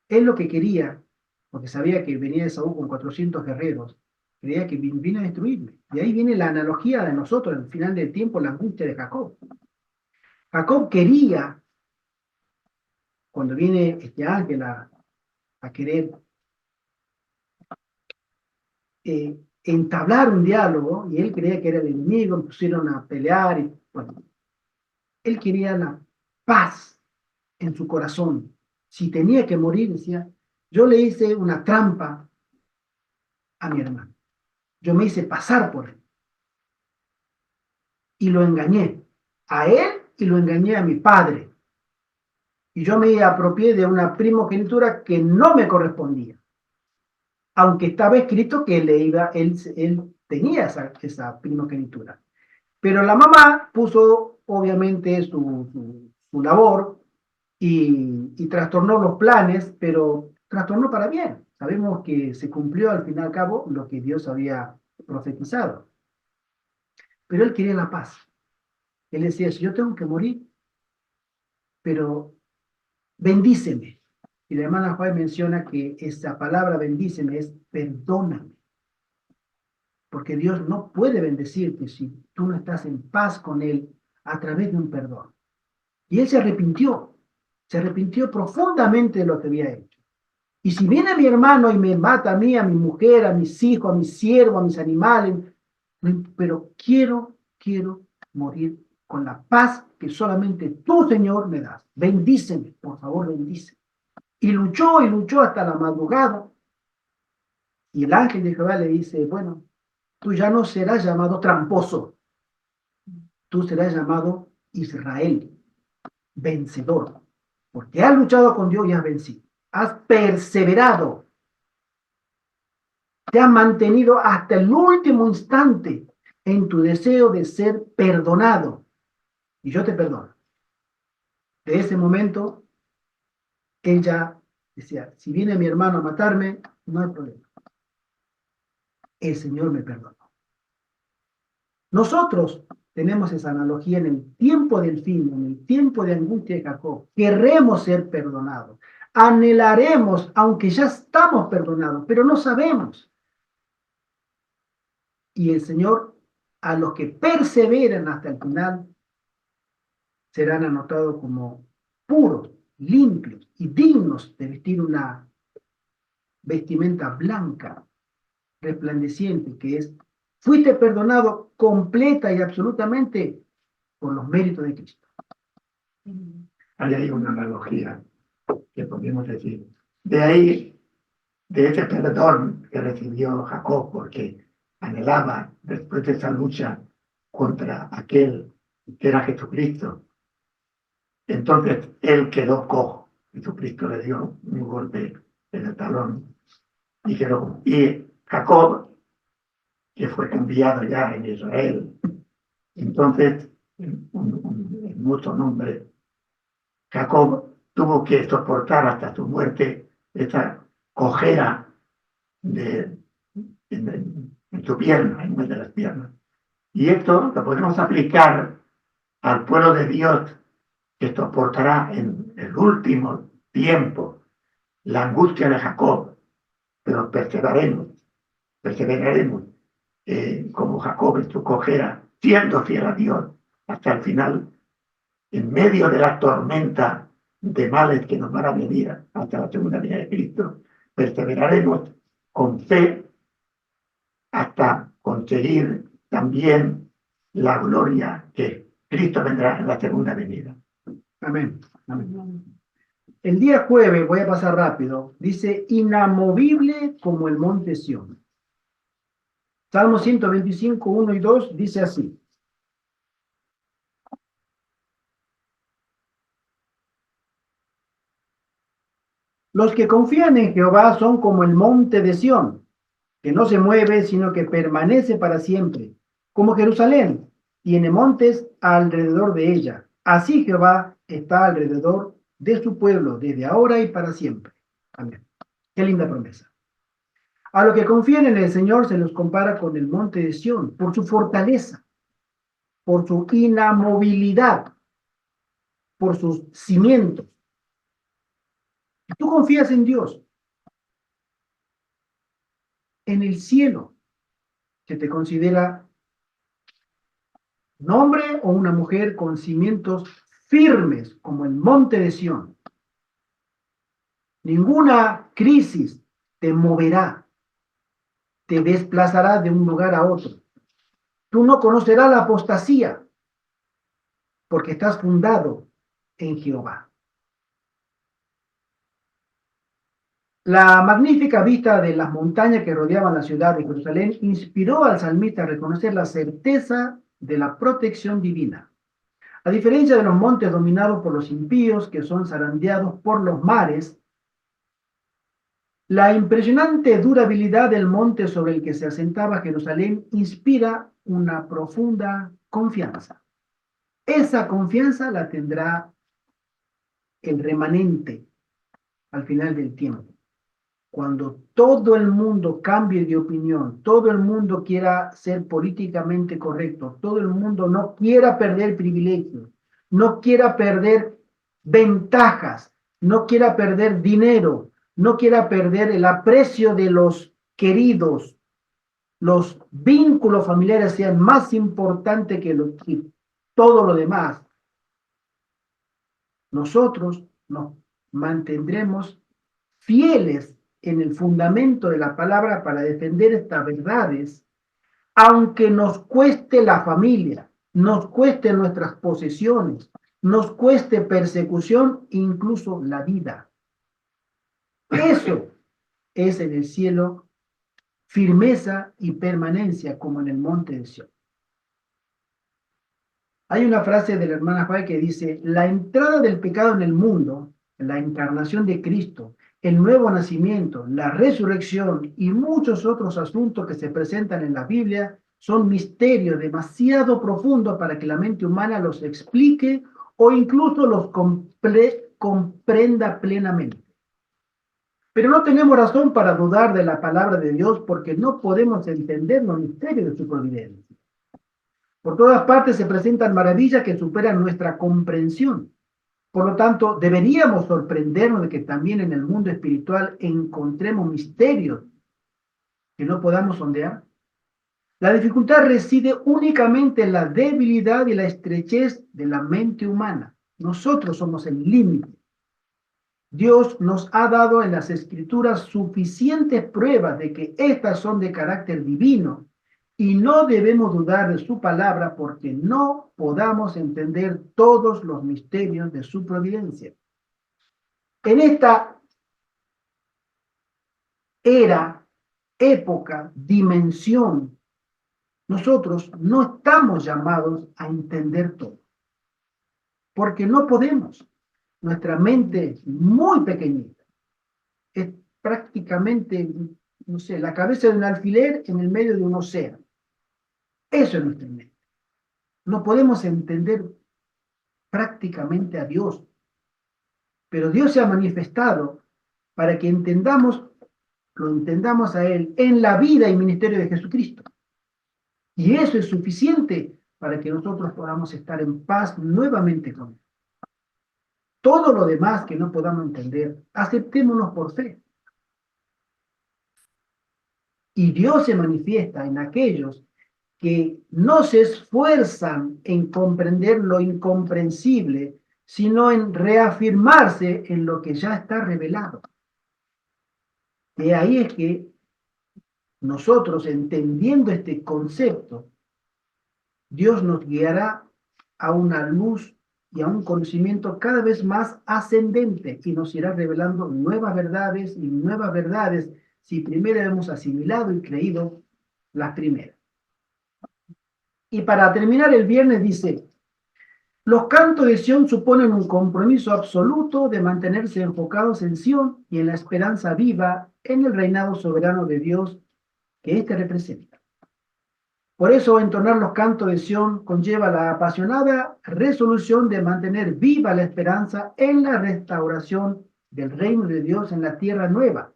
él lo que quería, porque sabía que venía Esaú con 400 guerreros, creía que vino a destruirme. Y ahí viene la analogía de nosotros, al final del tiempo, la angustia de Jacob. Jacob quería, cuando viene este ángel a querer entablar un diálogo, y él creía que era el enemigo, pusieron a pelear, y bueno, él quería la paz en su corazón. Si tenía que morir, decía, yo le hice una trampa a mi hermano. Yo me hice pasar por él. Y lo engañé a él y lo engañé a mi padre. y yo me apropié de una primogenitura que no me correspondía, aunque estaba escrito que él tenía esa primogenitura. Pero la mamá puso obviamente su labor y trastornó los planes, pero trastornó para bien. Sabemos que se cumplió al fin y al cabo lo que Dios había profetizado. Pero él quería la paz. Él decía, si yo tengo que morir, pero bendíceme. Y la hermana Juárez menciona que esa palabra bendíceme es perdóname. Porque Dios no puede bendecirte si tú no estás en paz con Él a través de un perdón. Y él se arrepintió profundamente de lo que había hecho. Y si viene mi hermano y me mata a mí, a mi mujer, a mis hijos, a mis siervos, a mis animales, pero quiero morir con la paz que solamente tú, Señor, me das. Bendíceme, por favor, bendíceme. Y luchó hasta la madrugada. Y el ángel de Jehová le dice, bueno, tú ya no serás llamado tramposo, tú serás llamado Israel, vencedor, porque has luchado con Dios y has vencido. Has perseverado, te has mantenido hasta el último instante en tu deseo de ser perdonado. Y yo te perdono. De ese momento, ella decía, si viene mi hermano a matarme, no hay problema. El Señor me perdonó. Nosotros tenemos esa analogía en el tiempo del fin, en el tiempo de angustia de Jacob. Queremos ser perdonados. Anhelaremos, aunque ya estamos perdonados, pero no sabemos. Y el Señor, a los que perseveran hasta el final, serán anotados como puros, limpios y dignos de vestir una vestimenta blanca, resplandeciente, que es, fuiste perdonado completa y absolutamente por los méritos de Cristo. Ahí hay una analogía que podemos decir. De ahí, de ese perdón que recibió Jacob, porque anhelaba después de esa lucha contra aquel que era Jesucristo. Entonces él quedó cojo. Jesucristo le dio un golpe en el talón y quedó. Y Jacob, que fue enviado ya en Israel, entonces, un mucho nombre, Jacob tuvo que soportar hasta su muerte esa cojera en su pierna, en vez de las piernas. Y esto lo podemos aplicar al pueblo de Dios que soportará en el último tiempo la angustia de Jacob, pero perseveraremos como Jacob en su cojera, siendo fiel a Dios hasta el final, en medio de la tormenta de males que nos van a venir hasta la segunda venida de Cristo. Perseveraremos con fe hasta conseguir también la gloria que Cristo vendrá en la segunda venida. Amén. Amén. El día jueves, voy a pasar rápido, dice, inamovible como el monte Sión. Salmo 125, 1 y 2 dice así. Los que confían en Jehová son como el monte de Sión, que no se mueve, sino que permanece para siempre. Como Jerusalén, tiene montes alrededor de ella. Así Jehová está alrededor de su pueblo, desde ahora y para siempre. Amén. Qué linda promesa. A los que confían en el Señor se los compara con el monte de Sión, por su fortaleza, por su inamovilidad, por sus cimientos. Tú confías en Dios, en el cielo, que te considera un hombre o una mujer con cimientos firmes como el monte de Sión. Ninguna crisis te moverá, te desplazará de un lugar a otro. Tú no conocerás la apostasía porque estás fundado en Jehová. La magnífica vista de las montañas que rodeaban la ciudad de Jerusalén inspiró al salmista a reconocer la certeza de la protección divina. A diferencia de los montes dominados por los impíos, que son zarandeados por los mares, la impresionante durabilidad del monte sobre el que se asentaba Jerusalén inspira una profunda confianza. Esa confianza la tendrá el remanente al final del tiempo. Cuando todo el mundo cambie de opinión, todo el mundo quiera ser políticamente correcto, todo el mundo no quiera perder privilegios, no quiera perder ventajas, no quiera perder dinero, no quiera perder el aprecio de los queridos, los vínculos familiares sean más importantes que todo lo demás, nosotros nos mantendremos fieles en el fundamento de la palabra para defender estas verdades, aunque nos cueste la familia, nos cueste nuestras posesiones, nos cueste persecución, incluso la vida. Eso es en el cielo firmeza y permanencia como en el monte de Sion. Hay una frase de la hermana Fay que dice: la entrada del pecado en el mundo, la encarnación de Cristo, el nuevo nacimiento, la resurrección y muchos otros asuntos que se presentan en la Biblia son misterios demasiado profundos para que la mente humana los explique o incluso los comprenda plenamente. Pero no tenemos razón para dudar de la palabra de Dios porque no podemos entender los misterios de su providencia. Por todas partes se presentan maravillas que superan nuestra comprensión. Por lo tanto, deberíamos sorprendernos de que también en el mundo espiritual encontremos misterios que no podamos sondear. La dificultad reside únicamente en la debilidad y la estrechez de la mente humana. Nosotros somos el límite. Dios nos ha dado en las Escrituras suficientes pruebas de que estas son de carácter divino y no debemos dudar de su palabra porque no podamos entender todos los misterios de su providencia. En esta era, época, dimensión, nosotros no estamos llamados a entender todo, porque no podemos. Nuestra mente es muy pequeñita, es prácticamente, no sé, la cabeza de un alfiler en el medio de un océano. Eso es nuestra mente. No podemos entender prácticamente a Dios, pero Dios se ha manifestado para que lo entendamos a Él en la vida y ministerio de Jesucristo. Y eso es suficiente para que nosotros podamos estar en paz nuevamente con Él. Todo lo demás que no podamos entender, aceptémonos por fe. Y Dios se manifiesta en aquellos que no se esfuerzan en comprender lo incomprensible, sino en reafirmarse en lo que ya está revelado. Y ahí es que nosotros, entendiendo este concepto, Dios nos guiará a una luz y a un conocimiento cada vez más ascendente y nos irá revelando nuevas verdades y nuevas verdades si primero hemos asimilado y creído las primeras. Y para terminar el viernes dice: los cantos de Sión suponen un compromiso absoluto de mantenerse enfocados en Sión y en la esperanza viva en el reinado soberano de Dios que éste representa. Por eso, entonar los cantos de Sión conlleva la apasionada resolución de mantener viva la esperanza en la restauración del reino de Dios en la tierra nueva.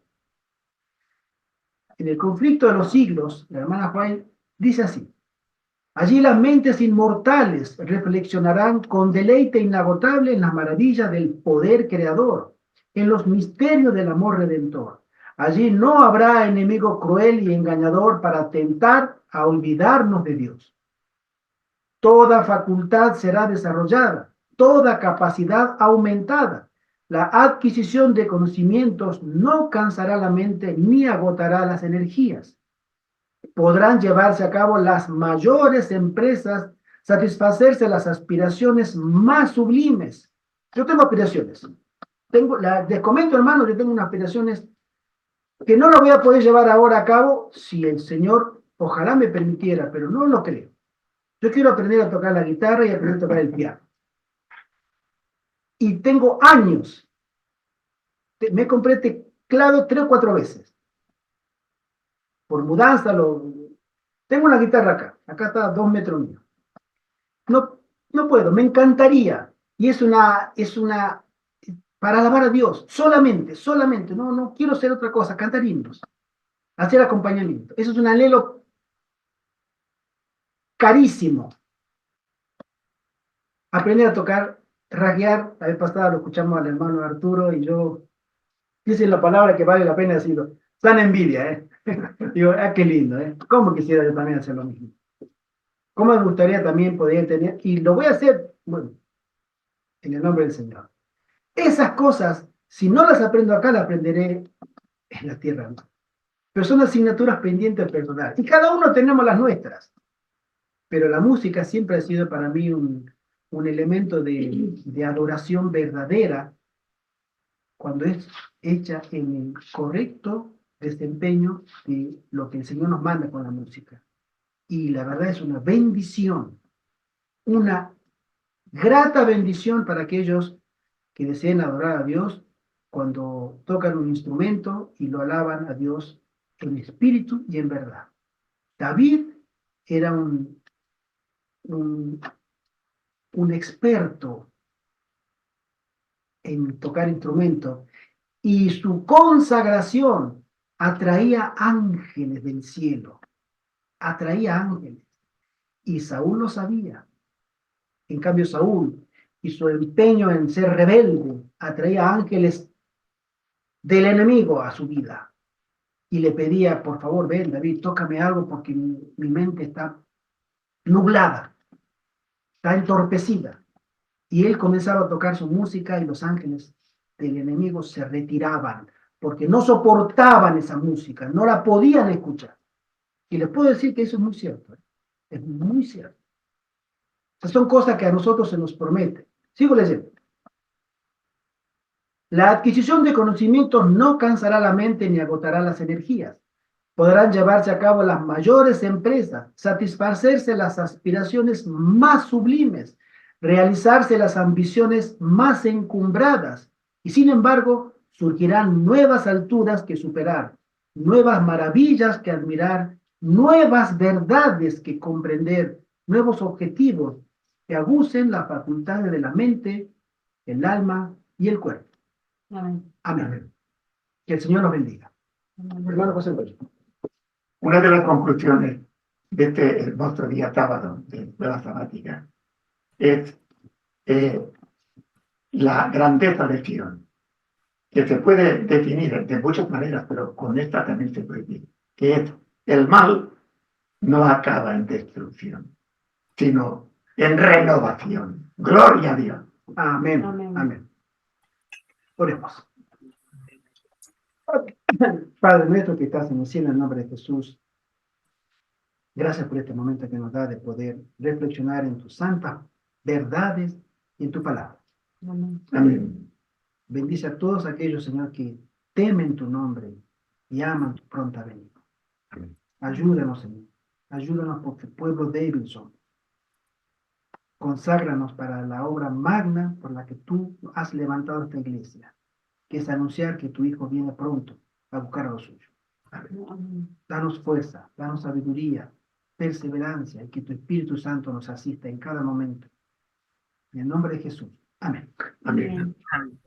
En el conflicto de los siglos, la hermana Juan dice así: allí las mentes inmortales reflexionarán con deleite inagotable en las maravillas del poder creador, en los misterios del amor redentor. Allí no habrá enemigo cruel y engañador para tentar a olvidarnos de Dios. Toda facultad será desarrollada, toda capacidad aumentada. La adquisición de conocimientos no cansará la mente ni agotará las energías. Podrán llevarse a cabo las mayores empresas, satisfacerse las aspiraciones más sublimes. Yo tengo aspiraciones. Les comento, hermanos, que tengo unas aspiraciones que no lo voy a poder llevar ahora a cabo si el Señor ojalá me permitiera, pero no lo creo. Yo quiero aprender a tocar la guitarra y aprender a tocar el piano. y tengo años. Me compré teclado 3 o 4 veces. Por mudanza, tengo una guitarra acá está a 2 metros mío. No, no puedo, me encantaría. Y es para alabar a Dios, solamente, no quiero hacer otra cosa, cantar himnos, hacer acompañamiento. Eso es un anhelo carísimo. Aprender a tocar, rasguear. La vez pasada lo escuchamos al hermano Arturo y yo, dice la palabra que vale la pena decirlo. Sana envidia, ¿eh? Digo, qué lindo, ¿eh? ¿Cómo quisiera yo también hacer lo mismo? ¿Cómo me gustaría también poder tener? Y lo voy a hacer, bueno, en el nombre del Señor. Esas cosas, si no las aprendo acá, las aprenderé en la tierra, ¿no? Pero son asignaturas pendientes personales. Y cada uno tenemos las nuestras. Pero la música siempre ha sido para mí un elemento de adoración verdadera cuando es hecha en el correcto desempeño de lo que el Señor nos manda con la música. Y la verdad es una bendición, una grata bendición para aquellos que deseen adorar a Dios cuando tocan un instrumento y lo alaban a Dios en espíritu y en verdad. David era un, un experto en tocar instrumentos y su consagración atraía ángeles del cielo, atraía ángeles. Y Saúl lo sabía. En cambio, Saúl y su empeño en ser rebelde atraía ángeles del enemigo a su vida. Y le pedía, por favor, ven, David, tócame algo porque mi mente está nublada, está entorpecida. Y él comenzaba a tocar su música y los ángeles del enemigo se retiraban porque no soportaban esa música, no la podían escuchar. Y les puedo decir que eso es muy cierto, ¿eh? Es muy cierto. Esas son cosas que a nosotros se nos promete. Sigo leyendo. La adquisición de conocimientos no cansará la mente ni agotará las energías. Podrán llevarse a cabo las mayores empresas, satisfacerse las aspiraciones más sublimes, realizarse las ambiciones más encumbradas, y sin embargo surgirán nuevas alturas que superar, nuevas maravillas que admirar, nuevas verdades que comprender, nuevos objetivos que agucen las facultades de la mente, el alma y el cuerpo. Amén. Amén. Que el Señor nos bendiga. Amén. Hermano José Antonio. Una de las conclusiones de este hermoso día sábado de la sabática es la grandeza de Sion, que se puede definir de muchas maneras, pero con esta también se puede decir, que es el mal no acaba en destrucción, sino en renovación. Gloria a Dios. Amén. Amén. Amén. Oremos. Padre nuestro que estás en el cielo, en el nombre de Jesús, gracias por este momento que nos da de poder reflexionar en tus santas verdades y en tu palabra. Amén. Amén. Bendice a todos aquellos, Señor, que temen tu nombre y aman tu pronta venida. Amén. Ayúdanos, Señor. Ayúdanos porque pueblo débil somos. Conságranos para la obra magna por la que tú has levantado esta iglesia, que es anunciar que tu Hijo viene pronto a buscar a los suyos. Amén. Danos fuerza, danos sabiduría, perseverancia y que tu Espíritu Santo nos asista en cada momento. En el nombre de Jesús. Amén. Amén. Amén.